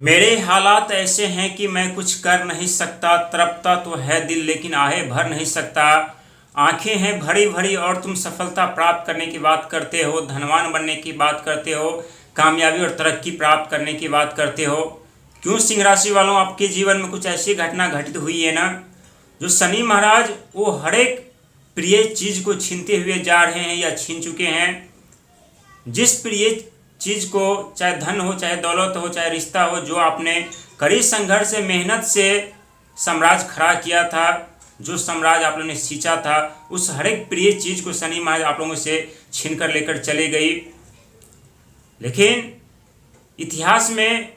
मेरे हालात ऐसे हैं कि मैं कुछ कर नहीं सकता, तड़पता तो है दिल लेकिन आहे भर नहीं सकता। आंखें हैं भरी भरी और तुम सफलता प्राप्त करने की बात करते हो, धनवान बनने की बात करते हो, कामयाबी और तरक्की प्राप्त करने की बात करते हो। क्यों सिंह राशि वालों, आपके जीवन में कुछ ऐसी घटना घटित हुई है ना, जो शनि महाराज वो हर एक प्रिय चीज को छीनते हुए जा रहे हैं या छीन चुके हैं। जिस प्रिय चीज को, चाहे धन हो, चाहे दौलत हो, चाहे रिश्ता हो, जो आपने कड़ी संघर्ष से, मेहनत से साम्राज्य खड़ा किया था, जो साम्राज्य आप लोगों ने सींचा था, उस हर एक प्रिय चीज को शनि महाराज आप लोगों से छीन कर लेकर चले गई। लेकिन इतिहास में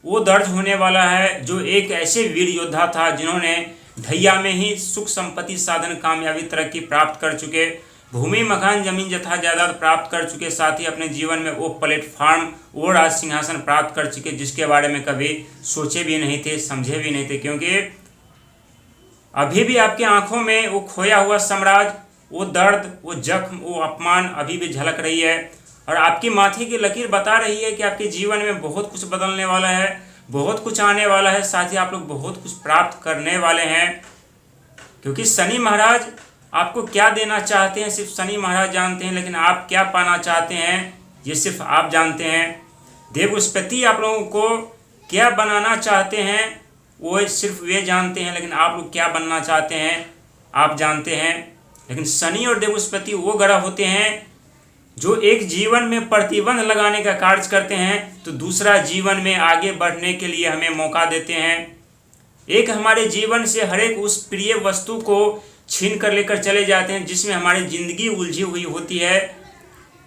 वो दर्ज होने वाला है जो एक ऐसे वीर योद्धा था जिन्होंने ढैया में ही सुख संपत्ति साधन कामयाबी तरक्की प्राप्त कर चुके, भूमि मकान जमीन जथा जायदाद प्राप्त कर चुके, साथ ही अपने जीवन में वो प्लेटफॉर्म, वो राज सिंहासन प्राप्त कर चुके जिसके बारे में कभी सोचे भी नहीं थे, समझे भी नहीं थे। क्योंकि अभी भी आपकी आंखों में वो खोया हुआ साम्राज्य, वो दर्द, वो जख्म, वो अपमान अभी भी झलक रही है और आपकी माथे की लकीर बता रही है कि आपके जीवन में बहुत कुछ बदलने वाला है, बहुत कुछ आने वाला है, साथ ही आप लोग बहुत कुछ प्राप्त करने वाले हैं। क्योंकि शनि महाराज आपको क्या देना चाहते हैं सिर्फ शनि महाराज जानते हैं, लेकिन आप क्या पाना चाहते हैं ये सिर्फ आप जानते हैं। देव बृहस्पति आप लोगों को क्या बनाना चाहते हैं वो सिर्फ वे जानते हैं, लेकिन आप लोग क्या बनना चाहते हैं आप जानते हैं। लेकिन शनि और देव बृहस्पति वो ग्रह होते हैं जो एक जीवन में प्रतिबंध लगाने का कार्य करते हैं तो दूसरा जीवन में आगे बढ़ने के लिए हमें मौका देते हैं। एक हमारे जीवन से हर एक उस प्रिय वस्तु को छीन कर लेकर चले जाते हैं जिसमें हमारी जिंदगी उलझी हुई होती है।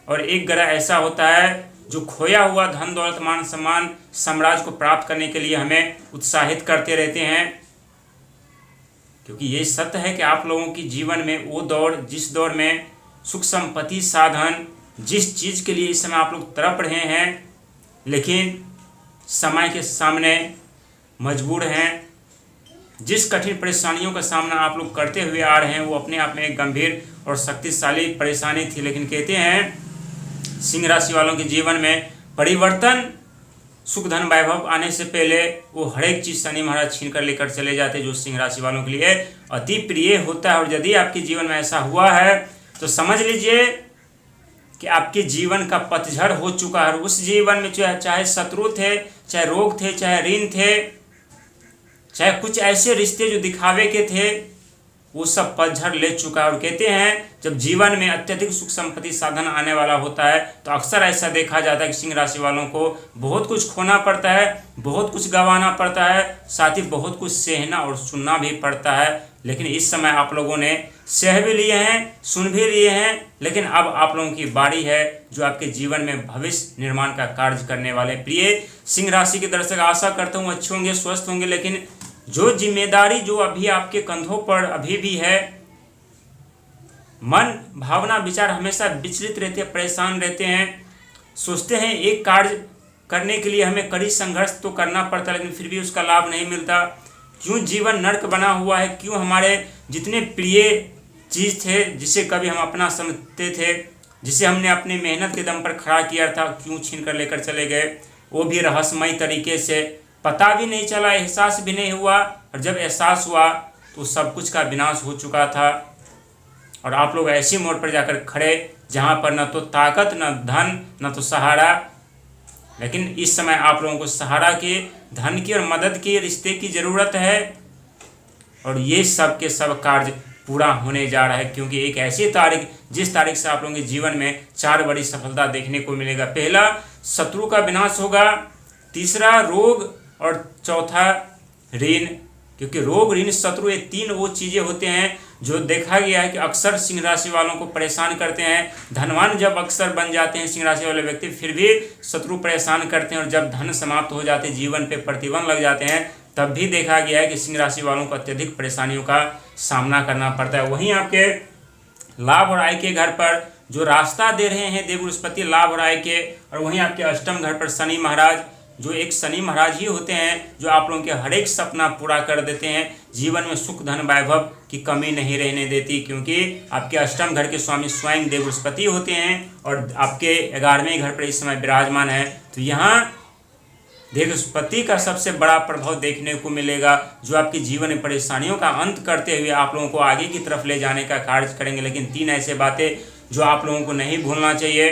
और एक ग्रह ऐसा होता है जो खोया हुआ धन दौलत मान सम्मान साम्राज्य को प्राप्त करने के लिए हमें उत्साहित करते रहते हैं। क्योंकि ये सत्य है कि आप लोगों की जीवन में वो दौर, जिस दौर में सुख संपत्ति साधन, जिस चीज़ के लिए इस समय आप लोग तड़प रहे हैं, लेकिन समय के सामने मजबूर हैं, जिस कठिन परेशानियों का सामना आप लोग करते हुए आ रहे हैं वो अपने आप में एक गंभीर और शक्तिशाली परेशानी थी। लेकिन कहते हैं सिंह राशि वालों के जीवन में परिवर्तन, सुख धन वैभव आने से पहले वो हर एक चीज़ शनि महाराज छीन कर लेकर चले जाते जो सिंह राशि वालों के लिए अति प्रिय होता है। और यदि आपके जीवन में ऐसा हुआ है तो समझ लीजिए कि आपके जीवन का पतझड़ हो चुका है। उस जीवन में चाहे शत्रु थे, चाहे रोग थे, चाहे ऋण थे, चाहे कुछ ऐसे रिश्ते जो दिखावे के थे, वो सब पतझड़ ले चुका है। और कहते हैं जब जीवन में अत्यधिक सुख संपत्ति साधन आने वाला होता है तो अक्सर ऐसा देखा जाता है कि सिंह राशि वालों को बहुत कुछ खोना पड़ता है, बहुत कुछ गंवाना पड़ता है, साथ ही बहुत कुछ सहना और सुनना भी पड़ता है। लेकिन इस समय आप लोगों ने सह भी लिए हैं, सुन भी लिए हैं, लेकिन अब आप लोगों की बारी है जो आपके जीवन में भविष्य निर्माण का कार्य करने वाले प्रिय सिंह राशि के दर्शक, आशा करता हूँ अच्छे होंगे, स्वस्थ होंगे। लेकिन जो जिम्मेदारी जो अभी आपके कंधों पर अभी भी है, मन भावना विचार हमेशा विचलित रहते हैं, परेशान रहते हैं, सोचते हैं एक कार्य करने के लिए हमें कड़ी संघर्ष तो करना पड़ता है लेकिन फिर भी उसका लाभ नहीं मिलता। क्यों जीवन नर्क बना हुआ है, क्यों हमारे जितने प्रिय चीज़ थे, जिसे कभी हम अपना समझते थे, जिसे हमने अपनी मेहनत के दम पर खड़ा किया था, क्यों छीन कर लेकर चले गए, वो भी रहस्यमय तरीके से, पता भी नहीं चला, एहसास भी नहीं हुआ। और जब एहसास हुआ तो सब कुछ का विनाश हो चुका था और आप लोग ऐसी मोड़ पर जाकर खड़े जहाँ पर न तो ताकत, न धन, न तो सहारा। लेकिन इस समय आप लोगों को सहारा की, धन की और मदद की, रिश्ते की ज़रूरत है और ये सब के सब कार्य पूरा होने जा रहा है। क्योंकि एक ऐसी तारीख, जिस तारीख से आप लोगों के जीवन में 4 बड़ी सफलता देखने को मिलेगा। पहला, शत्रु का विनाश होगा, तीसरा रोग और चौथा ऋण। क्योंकि रोग, ऋण, शत्रु ये 3 वो चीज़ें होते हैं जो देखा गया है कि अक्सर सिंह राशि वालों को परेशान करते हैं। धनवान जब अक्सर बन जाते हैं सिंह राशि वाले व्यक्ति, फिर भी शत्रु परेशान करते हैं और जब धन समाप्त हो जाते, जीवन पे प्रतिबंध लग जाते हैं, तब भी देखा गया है कि सिंह राशि वालों को अत्यधिक परेशानियों का सामना करना पड़ता है। वहीं आपके लाभ और आय के घर पर जो रास्ता दे रहे हैं देव बृहस्पति लाभ और आय के, और वहीं आपके अष्टम घर पर शनि महाराज, जो एक शनि महाराज ही होते हैं जो आप लोगों के हर एक सपना पूरा कर देते हैं, जीवन में सुख धन वैभव की कमी नहीं रहने देती। क्योंकि आपके अष्टम घर के स्वामी स्वयं देव बृहस्पति होते हैं और आपके 11वें घर पर इस समय विराजमान है। तो यहाँ बृहस्पति का सबसे बड़ा प्रभाव देखने को मिलेगा, जो आपके जीवन में परेशानियों का अंत करते हुए आप लोगों को आगे की तरफ ले जाने का कार्य करेंगे। लेकिन 3 ऐसे बातें जो आप लोगों को नहीं भूलना चाहिए,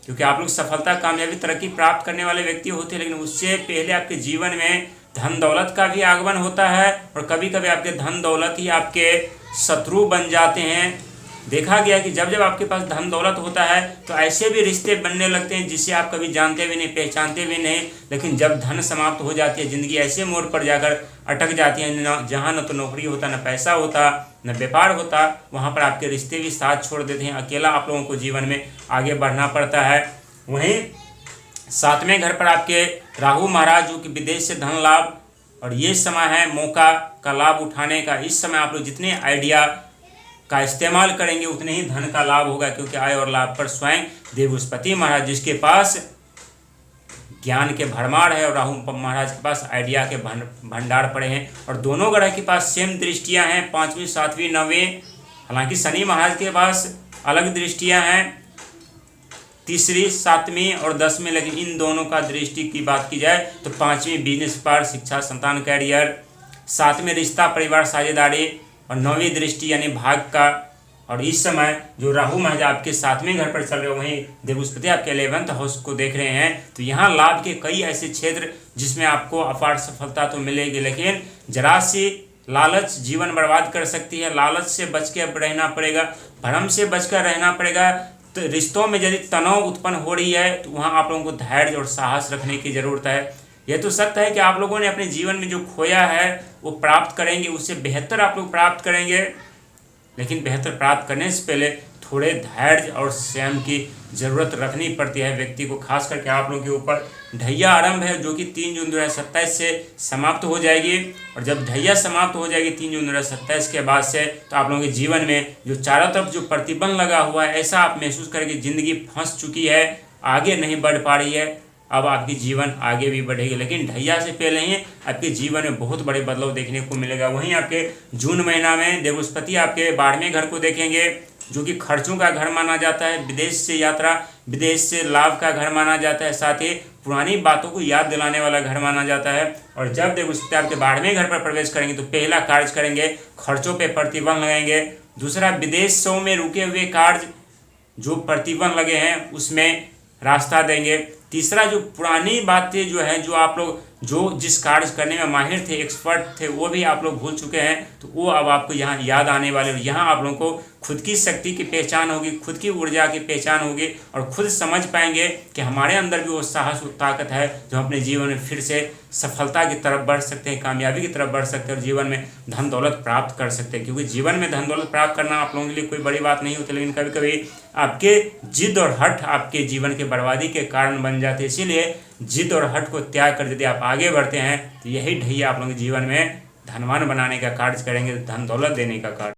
क्योंकि आप लोग सफलता, कामयाबी, तरक्की प्राप्त करने वाले व्यक्ति होते हैं, लेकिन उससे पहले आपके जीवन में धन दौलत का भी आगमन होता है और कभी कभी आपके धन दौलत ही आपके शत्रु बन जाते हैं। देखा गया कि जब जब आपके पास धन दौलत होता है तो ऐसे भी रिश्ते बनने लगते हैं जिसे आप कभी जानते भी नहीं, पहचानते भी नहीं, लेकिन जब धन समाप्त हो जाती है, जिंदगी ऐसे मोड़ पर जाकर अटक जाती है जहाँ न तो नौकरी होता, न पैसा होता, न व्यापार होता, वहाँ पर आपके रिश्ते भी साथ छोड़ देते हैं। अकेला आप लोगों को जीवन में आगे बढ़ना पड़ता है। वहीं 7वें घर पर आपके राहु महाराज, जो कि विदेश से धन लाभ, और ये समय है मौका का लाभ उठाने का। इस समय आप लोग जितने आइडिया का इस्तेमाल करेंगे उतने ही धन का लाभ होगा, क्योंकि आय और लाभ पर स्वयं बृहस्पति महाराज, जिसके पास ज्ञान के भरमार है, और राहु महाराज के पास आइडिया के भंडार पड़े हैं, और दोनों ग्रह के पास सेम दृष्टियां हैं, 5वीं, 7वीं, 9वीं। हालांकि शनि महाराज के पास अलग दृष्टियां हैं, 3री, 7वीं और 10वीं, लेकिन इन दोनों का दृष्टि की बात की जाए तो 5वीं बिजनेस पर, शिक्षा, संतान, कैरियर, 7वीं रिश्ता, परिवार, साझेदारी, और 9वीं दृष्टि यानी भाग का। और इस समय जो राहु महाराज आपके 7वें घर पर चल रहे हो, वहीं बृहस्पति आपके 11th हाउस को देख रहे हैं, तो यहाँ लाभ के कई ऐसे क्षेत्र जिसमें आपको अपार सफलता तो मिलेगी, लेकिन जरा सी लालच जीवन बर्बाद कर सकती है। लालच से बच के रहना पड़ेगा, भ्रम से बचकर रहना पड़ेगा। तो रिश्तों में यदि तनाव उत्पन्न हो रही है तो वहाँ आप लोगों को धैर्य और साहस रखने की जरूरत है। यह तो सत्य है कि आप लोगों ने अपने जीवन में जो खोया है वो प्राप्त करेंगे, उससे बेहतर आप लोग प्राप्त करेंगे, लेकिन बेहतर प्राप्त करने से पहले थोड़े धैर्य और संयम की ज़रूरत रखनी पड़ती है व्यक्ति को। खास करके आप लोगों के ऊपर ढैया आरंभ है, जो कि 3 जून 2027 से समाप्त हो जाएगी। और जब ढैया समाप्त हो जाएगी 3 जून 2027 के बाद से, तो आप लोगों के जीवन में जो चारों तरफ जो प्रतिबंध लगा हुआ है, ऐसा आप महसूस करेंगे ज़िंदगी फंस चुकी है, आगे नहीं बढ़ पा रही है। अब आपकी जीवन आगे भी बढ़ेगी, लेकिन ढैया से पहले ही आपके जीवन में बहुत बड़े बदलाव देखने को मिलेगा। वहीं आपके जून महीना में बृहस्पति आपके 12वें घर को देखेंगे, जो कि खर्चों का घर माना जाता है, विदेश से यात्रा, विदेश से लाभ का घर माना जाता है, साथ ही पुरानी बातों को याद दिलाने वाला घर माना जाता है। और जब बृहस्पति आपके 12वें घर पर प्रवेश करेंगे तो पहला कार्य करेंगे, खर्चों पर प्रतिबंध लगाएंगे। दूसरा, विदेशों में रुके हुए कार्य जो प्रतिबंध लगे हैं उसमें रास्ता देंगे। तीसरा, जो पुरानी बातें जो है, जो आप लोग जो जिस कार्य करने में माहिर थे, एक्सपर्ट थे, वो भी आप लोग भूल चुके हैं, तो वो अब आपको यहाँ याद आने वाले। और यहाँ आप लोगों को खुद की शक्ति की पहचान होगी, खुद की ऊर्जा की पहचान होगी, और खुद समझ पाएंगे कि हमारे अंदर भी वो साहस, वो ताकत है जो अपने जीवन में फिर से सफलता की तरफ बढ़ सकते हैं, कामयाबी की तरफ बढ़ सकते हैं, और जीवन में धन दौलत प्राप्त कर सकते हैं। क्योंकि जीवन में धन दौलत प्राप्त करना आप लोगों के लिए कोई बड़ी बात नहीं होती, लेकिन कभी कभी आपके जिद और हठ आपके जीवन के बर्बादी के कारण बन जाते हैं। इसीलिए जिद और हठ को त्याग कर यदि आप आगे बढ़ते हैं तो यही ढैया आप लोगों के जीवन में धनवान बनाने का कार्य करेंगे, धन दौलत देने का कार्य।